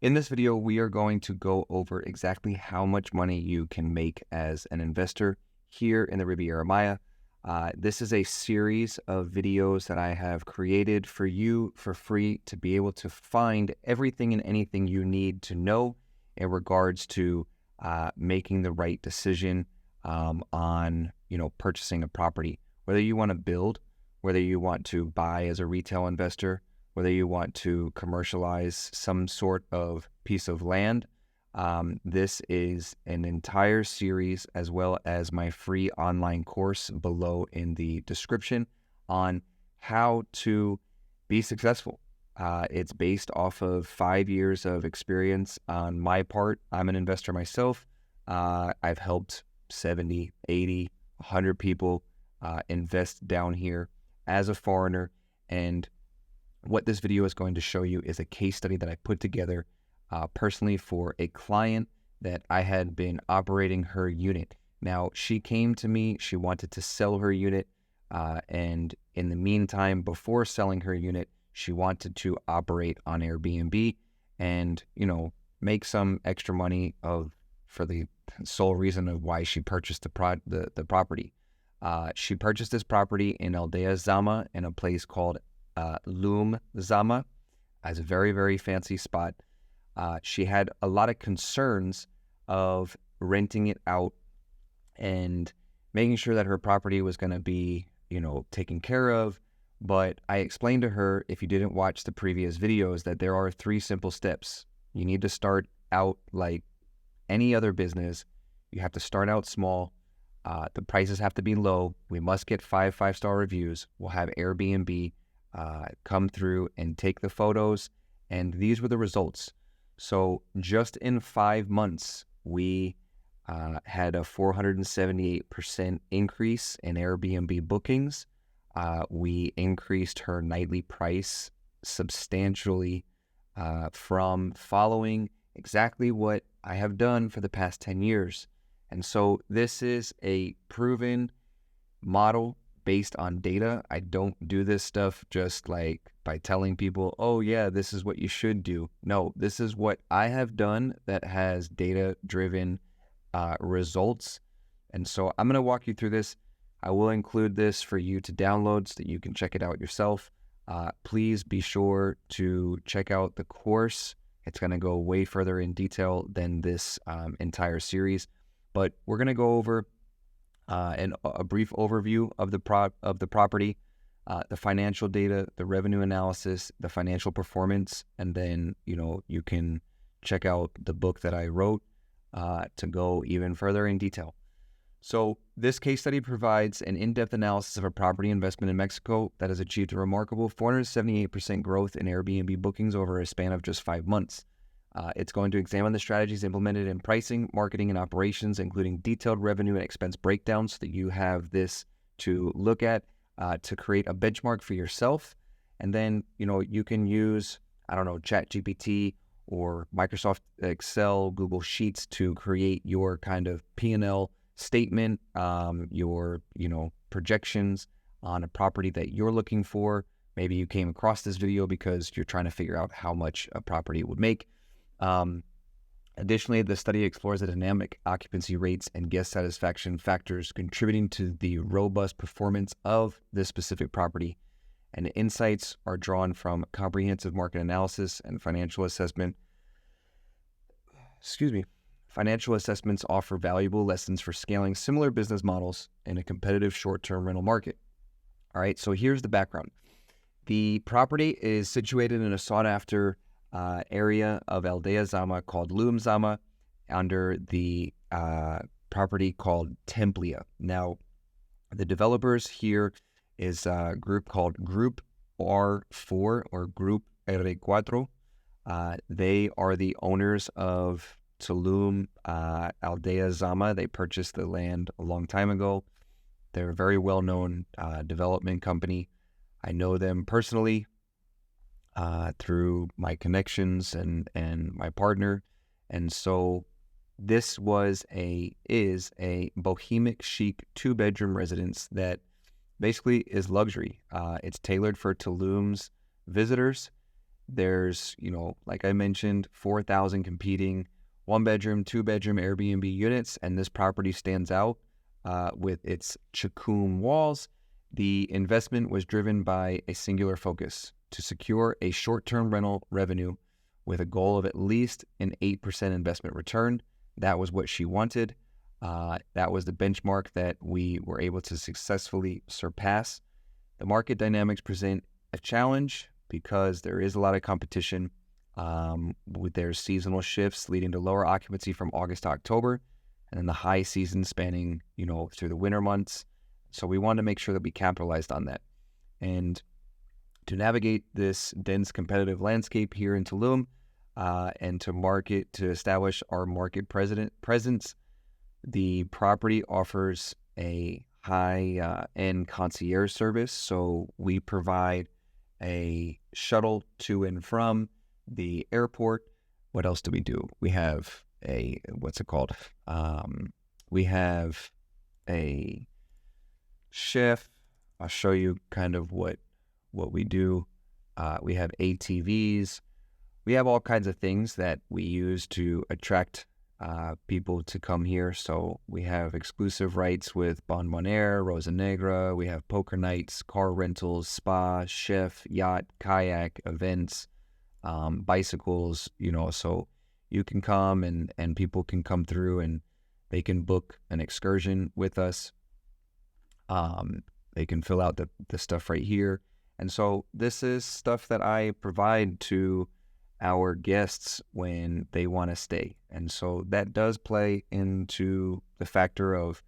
In this video, we are going to go over exactly how much money you can make as an investor here in the Riviera Maya. This is a series of videos that I have created for you for free to be able to find everything and anything you need to know in regards to making the right decision on purchasing a property. Whether you want to build, whether you want to buy as a retail investor, whether you want to commercialize some sort of piece of land. This is an entire series as well as my free online course below in the description on how to be successful. It's based off of 5 years of experience on my part. I'm an investor myself. I've helped 70, 80, 100 people invest down here as a foreigner, and what this video is going to show you is a case study that I put together personally for a client that I had been operating her unit. Now, she came to me, she wanted to sell her unit, and in the meantime, before selling her unit, she wanted to operate on Airbnb and, make some extra money for the sole reason of why she purchased the property. She purchased this property in Aldea Zama in a place called Zama, as a very, very fancy spot. She had a lot of concerns of renting it out and making sure that her property was going to be, taken care of. But I explained to her, if you didn't watch the previous videos, that there are 3 simple steps. You need to start out like any other business. You have to start out small. The prices have to be low. We must get 5 5-star reviews. We'll have Airbnb come through and take the photos, and these were the results. So just in 5 months, we had a 478% increase in Airbnb bookings. We increased her nightly price substantially from following exactly what I have done for the past 10 years. And so this is a proven model based on data. I don't do this stuff just like by telling people, oh yeah, this is what you should do. No, this is what I have done that has data-driven results. And so I'm going to walk you through this. I will include this for you to download so that you can check it out yourself. Please be sure to check out the course. It's going to go way further in detail than this entire series. But we're going to go over a brief overview of the property, the financial data, the revenue analysis, the financial performance, and then you can check out the book that I wrote to go even further in detail. So this case study provides an in-depth analysis of a property investment in Mexico that has achieved a remarkable 478% growth in Airbnb bookings over a span of just 5 months. It's going to examine the strategies implemented in pricing, marketing, and operations, including detailed revenue and expense breakdowns so that you have this to look at to create a benchmark for yourself. And then, you can use, ChatGPT or Microsoft Excel, Google Sheets to create your kind of P&L statement, your, projections on a property that you're looking for. Maybe you came across this video because you're trying to figure out how much a property would make. Additionally, the study explores the dynamic occupancy rates and guest satisfaction factors contributing to the robust performance of this specific property. And the insights are drawn from comprehensive market analysis and financial assessment. Financial assessments offer valuable lessons for scaling similar business models in a competitive short-term rental market. All right, so here's the background. The property is situated in a sought-after area of Aldea Zama called Zama under the property called Templia. Now, the developers here is a group called Group R4 or Group R4. They are the owners of Tulum, Aldea Zama. They purchased the land a long time ago. They're a very well-known development company. I know them personally through my connections and my partner. And so this is a bohemic chic 2-bedroom residence that basically is luxury. It's tailored for Tulum's visitors. there's, like I mentioned, 4,000 competing 1-bedroom, 2-bedroom Airbnb units, and this property stands out with its Cancun walls. The investment was driven by a singular focus: to secure a short-term rental revenue with a goal of at least an 8% investment return. That was what she wanted. That was the benchmark that we were able to successfully surpass. The market dynamics present a challenge because there is a lot of competition. With their seasonal shifts leading to lower occupancy from August to October, and then the high season spanning, through the winter months. So we wanted to make sure that we capitalized on that. And to navigate this dense competitive landscape here in Tulum, and to establish our market presence, the property offers a high-end concierge service. So we provide a shuttle to and from the airport. What else do we do? We have we have a chef. I'll show you kind of what we do. We have ATVs. We have all kinds of things that we use to attract people to come here. So we have exclusive rights with Bonbonniere, Rosa Negra. We have poker nights, car rentals, spa, chef, yacht, kayak, events, bicycles, so you can come and people can come through and they can book an excursion with us. They can fill out the stuff right here. And so this is stuff that I provide to our guests when they want to stay. And so that does play into the factor of,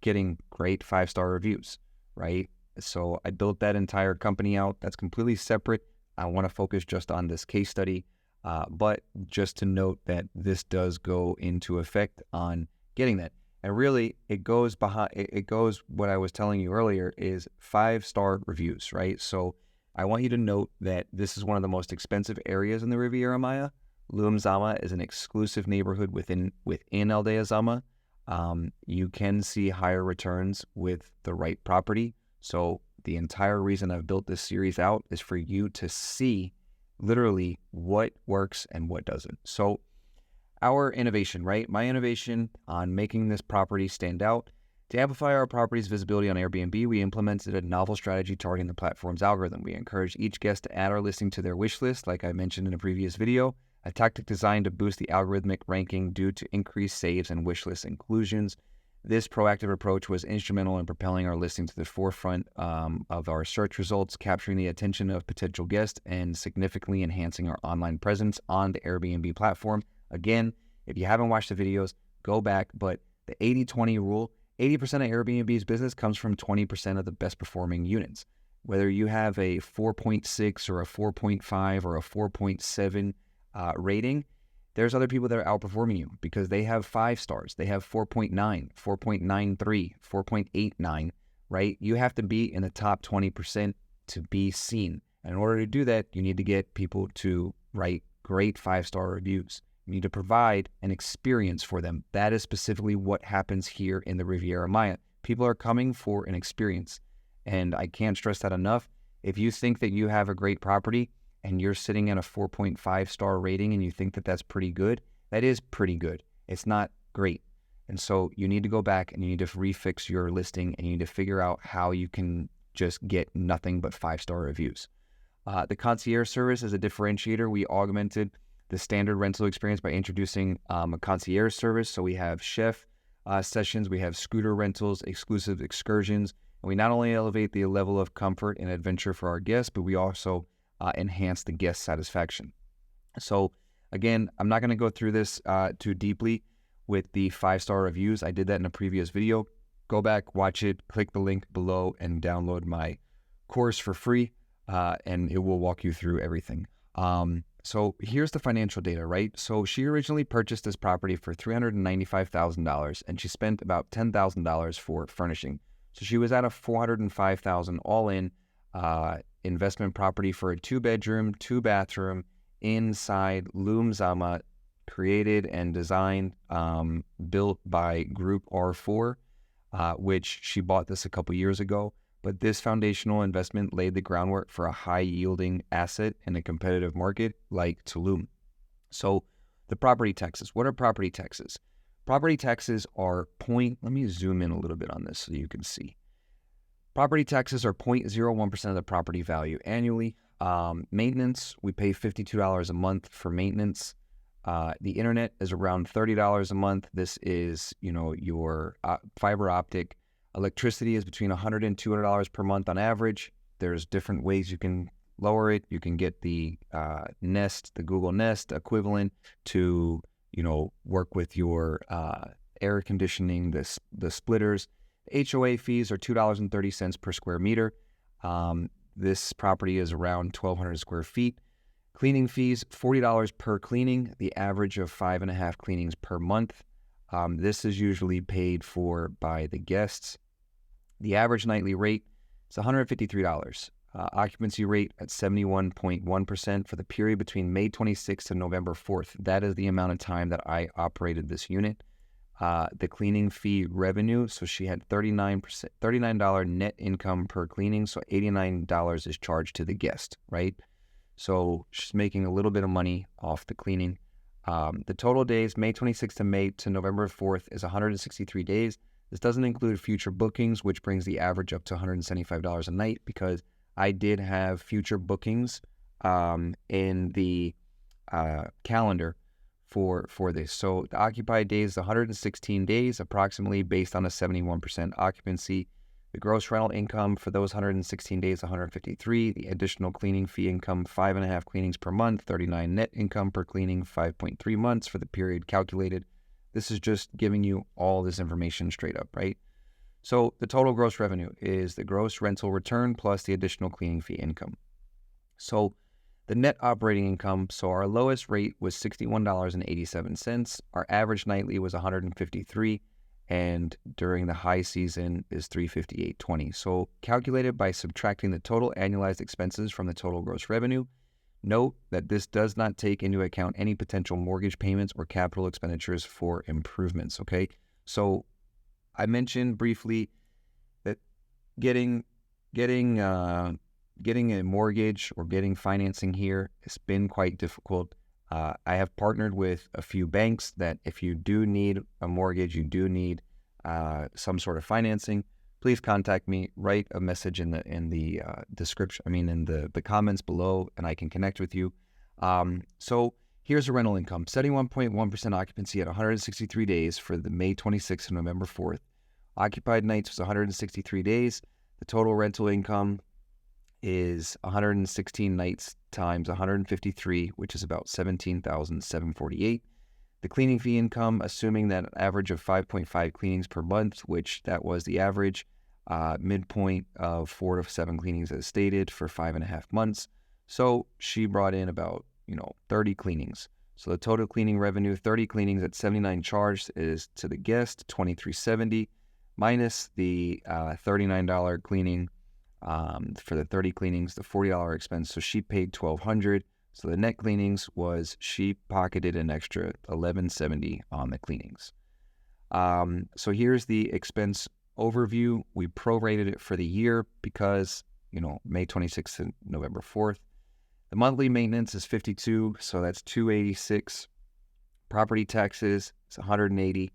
getting great 5-star reviews, right? So I built that entire company out. That's completely separate. I want to focus just on this case study, but just to note that this does go into effect on getting that. And really, it goes what I was telling you earlier is 5-star reviews, right? So I want you to note that this is one of the most expensive areas in the Riviera Maya. Zama is an exclusive neighborhood within Aldea Zama. You can see higher returns with the right property. So the entire reason I've built this series out is for you to see literally what works and what doesn't. So our innovation, right? My innovation on making this property stand out. To amplify our property's visibility on Airbnb, we implemented a novel strategy targeting the platform's algorithm. We encourage each guest to add our listing to their wish list, like I mentioned in a previous video, a tactic designed to boost the algorithmic ranking due to increased saves and wish list inclusions. This proactive approach was instrumental in propelling our listing to the forefront of our search results, capturing the attention of potential guests and significantly enhancing our online presence on the Airbnb platform. Again, if you haven't watched the videos, go back, but the 80-20 rule, 80% of Airbnb's business comes from 20% of the best performing units. Whether you have a 4.6 or a 4.5 or a 4.7 rating, there's other people that are outperforming you because they have 5 stars. They have 4.9, 4.93, 4.89, right? You have to be in the top 20% to be seen. And in order to do that, you need to get people to write great 5-star reviews. You need to provide an experience for them. That is specifically what happens here in the Riviera Maya. People are coming for an experience. And I can't stress that enough. If you think that you have a great property and you're sitting at a 4.5-star rating and you think that that's pretty good, that is pretty good. It's not great. And so you need to go back and you need to refix your listing and you need to figure out how you can just get nothing but 5-star reviews. The concierge service is a differentiator. We augmented the standard rental experience by introducing a concierge service. So we have chef sessions, we have scooter rentals, exclusive excursions, and we not only elevate the level of comfort and adventure for our guests, but we also enhance the guest satisfaction. So again, I'm not going to go through this too deeply with the 5-star reviews. I did that in a previous video. Go back, watch it, click the link below and download my course for free, and it will walk you through everything. So here's the financial data, right? So she originally purchased this property for $395,000 and she spent about $10,000 for furnishing. So she was at a $405,000 all-in investment property for a 2-bedroom, 2-bathroom inside Zama, created and designed, built by Group R4, which she bought this a couple years ago. but this foundational investment laid the groundwork for a high-yielding asset in a competitive market like Tulum. So the property taxes. What are property taxes? Property taxes are let me zoom in a little bit on this so you can see. Property taxes are 0.01% of the property value annually. Maintenance, we pay $52 a month for maintenance. The internet is around $30 a month. This is, your fiber optic. Electricity is between $100 and $200 per month on average. There's different ways you can lower it. You can get the Nest, the Google Nest equivalent to, work with your air conditioning, the splitters. HOA fees are $2.30 per square meter. This property is around 1,200 square feet. Cleaning fees, $40 per cleaning, the average of 5.5 cleanings per month. This is usually paid for by the guests. The average nightly rate is $153. Occupancy rate at 71.1% for the period between May 26th and November 4th. That is the amount of time that I operated this unit. The cleaning fee revenue, so she had $39 net income per cleaning, so $89 is charged to the guest, right? So she's making a little bit of money off the cleaning. The total days, May 26th to November 4th, is 163 days. This doesn't include future bookings, which brings the average up to $175 a night, because I did have future bookings in the calendar for this. So the occupied days, 116 days, approximately, based on a 71% occupancy. The gross rental income for those 116 days, 153. The additional cleaning fee income, 5.5 cleanings per month. 39 net income per cleaning, 5.3 months for the period calculated. This is just giving you all this information straight up, right? So the total gross revenue is the gross rental return plus the additional cleaning fee income. So the net operating income, so our lowest rate was $61.87. Our average nightly was $153, and during the high season is $358.20. So calculated by subtracting the total annualized expenses from the total gross revenue. Note that this does not take into account any potential mortgage payments or capital expenditures for improvements, okay? So I mentioned briefly that getting a mortgage or getting financing here has been quite difficult. I have partnered with a few banks that if you do need a mortgage, you do need some sort of financing, please contact me. Write a message in the description. In the comments below, and I can connect with you. So here's a rental income: 71.1% occupancy at 163 days for the May 26th and November 4th. Occupied nights was 163 days. The total rental income is 116 nights times 153, which is about $17,748. The cleaning fee income, assuming that an average of 5.5 cleanings per month, which that was the average, midpoint of 4 to 7 cleanings as stated for 5.5 months. So she brought in about 30 cleanings. So the total cleaning revenue, 30 cleanings at $79 charged, is to the guest $23.70 minus the $39 cleaning. For the 30 cleanings, the $40 expense, so she paid $1,200. So the net cleanings was she pocketed an extra $1,170 on the cleanings. So here's the expense overview. We prorated it for the year because May 26th and November 4th. The monthly maintenance is $52, so that's $286. Property taxes is $180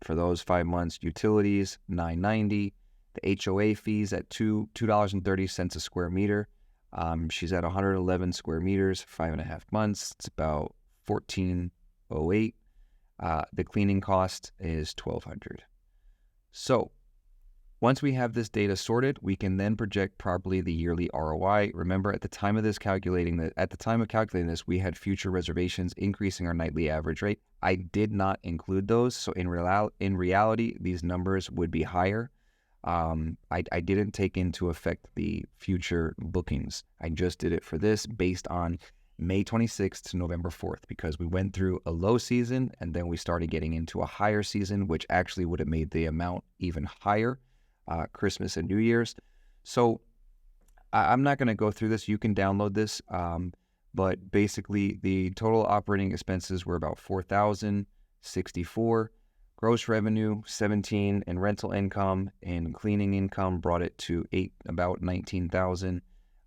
for those 5 months. Utilities $990. The HOA fees at $2.30 a square meter. She's at 111 square meters, 5.5 months. It's about $1,408. The cleaning cost is $1,200. So once we have this data sorted, we can then project properly the yearly ROI. Remember, at the time of calculating this, we had future reservations increasing our nightly average rate. I did not include those, so in reality, these numbers would be higher. I didn't take into effect the future bookings. I just did it for this based on May 26th to November 4th, because we went through a low season and then we started getting into a higher season, which actually would have made the amount even higher, Christmas and New Year's. So I'm not going to go through this. You can download this. But basically the total operating expenses were about $4,064. Gross revenue, 17, and rental income and cleaning income brought it to about 19,000.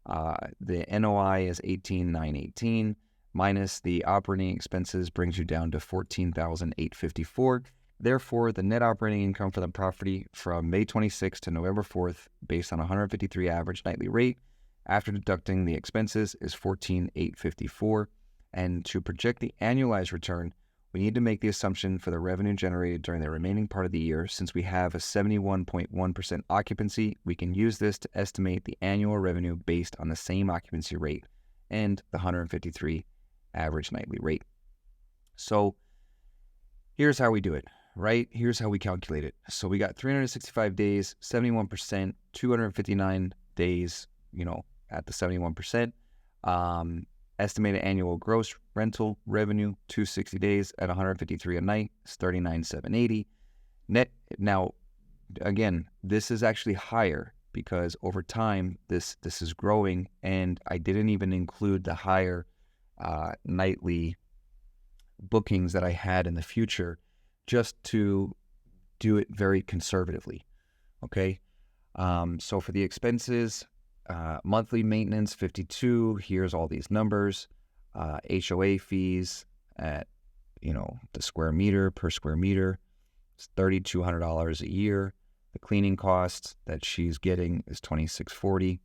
The NOI is 18,918 minus the operating expenses brings you down to 14,854. Therefore, the net operating income for the property from May 26th to November 4th, based on 153 average nightly rate, after deducting the expenses, is 14,854. And to project the annualized return, we need to make the assumption for the revenue generated during the remaining part of the year. Since we have a 71.1% occupancy, we can use this to estimate the annual revenue based on the same occupancy rate and the 153 average nightly rate. So here's how we do it, right? Here's how we calculate it. So we got 365 days, 71%, 259 days, at the 71%. Estimated annual gross rental revenue, 260 days at 153 a night, is 39,780. Net, now, again, this is actually higher because over time, this is growing, and I didn't even include the higher nightly bookings that I had in the future just to do it very conservatively, okay? So for the expenses, monthly maintenance, 52. Here's all these numbers. HOA fees at, the square meter per square meter, it's $3,200 a year. The cleaning costs that she's getting is $2,640.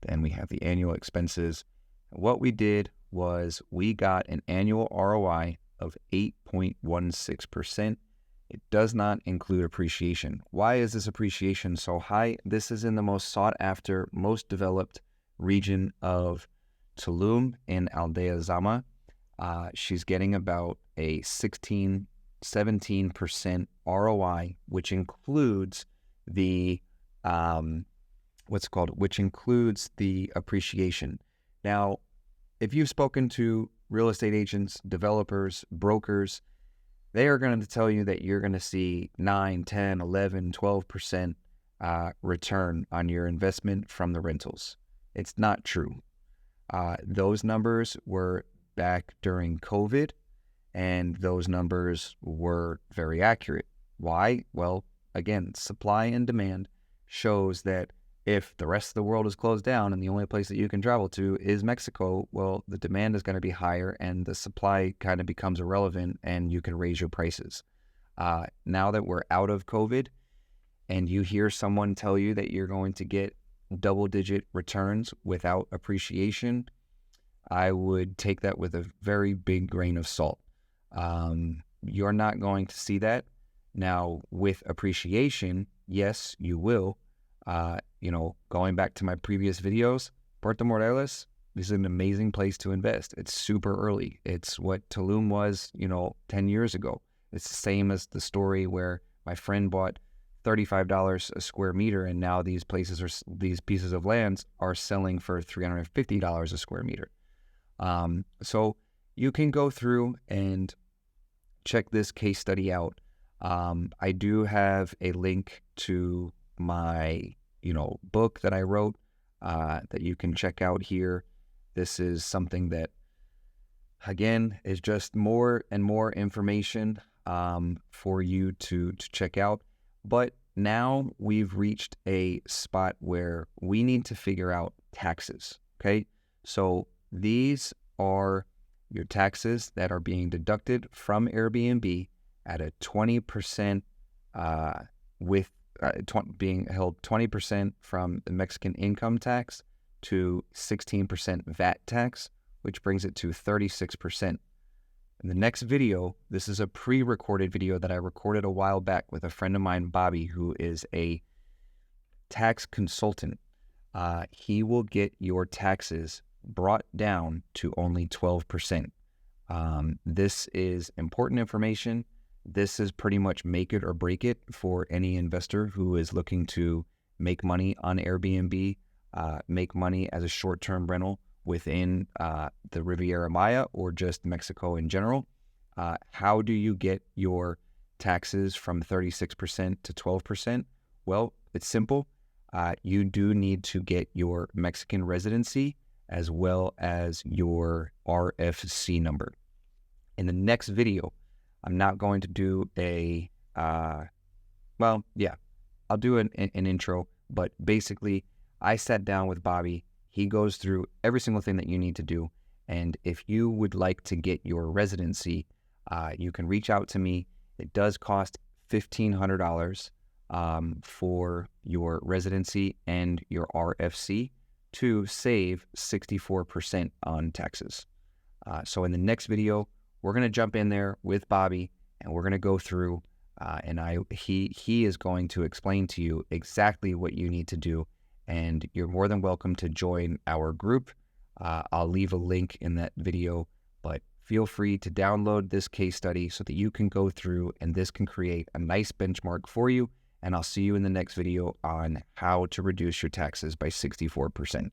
Then we have the annual expenses. What we did was we got an annual ROI of 8.16%. It does not include appreciation. Why is this appreciation so high? This is in the most sought after, most developed region of Tulum in Aldea Zama. She's getting about a 17% ROI, which includes the which includes the appreciation. Now, if you've spoken to real estate agents, developers, brokers, they are going to tell you that you're going to see 9, 10, 11, 12% return on your investment from the rentals. It's not true. Those numbers were back during COVID, and those numbers were very accurate. Why? Well, again, supply and demand shows that if the rest of the world is closed down and the only place that you can travel to is Mexico, well, the demand is going to be higher and the supply kind of becomes irrelevant and you can raise your prices. Now that we're out of COVID and you hear someone tell you that you're going to get double-digit returns without appreciation, I would take that with a very big grain of salt. You're not going to see that. Now, with appreciation, yes, you will. Going back to my previous videos, Puerto Morelos is an amazing place to invest. It's super early. It's what Tulum was, 10 years ago. It's the same as the story where my friend bought $35 a square meter, and now these pieces of land are selling for $350 a square meter. So you can go through and check this case study out. I do have a link to my book that I wrote that you can check out here. This is something that, again, is just more and more information for you to check out. But now we've reached a spot where we need to figure out taxes, okay? So these are your taxes that are being deducted from Airbnb at a 20% being held 20% from the Mexican income tax to 16% VAT tax, which brings it to 36%. In the next video, this is a pre-recorded video that I recorded a while back with a friend of mine, Bobby, who is a tax consultant. He will get your taxes brought down to only 12%. This is important information. This is pretty much make it or break it for any investor who is looking to make money on Airbnb, make money as a short-term rental within the Riviera Maya or just Mexico in general. How do you get your taxes from 36% to 12%? Well, it's simple. You do need to get your Mexican residency as well as your RFC number. In the next video, I'm not going to do a well, yeah, I'll do an intro, but basically, I sat down with Bobby. He goes through every single thing that you need to do. And if you would like to get your residency, you can reach out to me. It does cost $1,500 for your residency and your RFC to save 64% on taxes. So in the next video, we're going to jump in there with Bobby, and we're going to go through he is going to explain to you exactly what you need to do, and you're more than welcome to join our group. I'll leave a link in that video, but feel free to download this case study so that you can go through and this can create a nice benchmark for you. And I'll see you in the next video on how to reduce your taxes by 64%.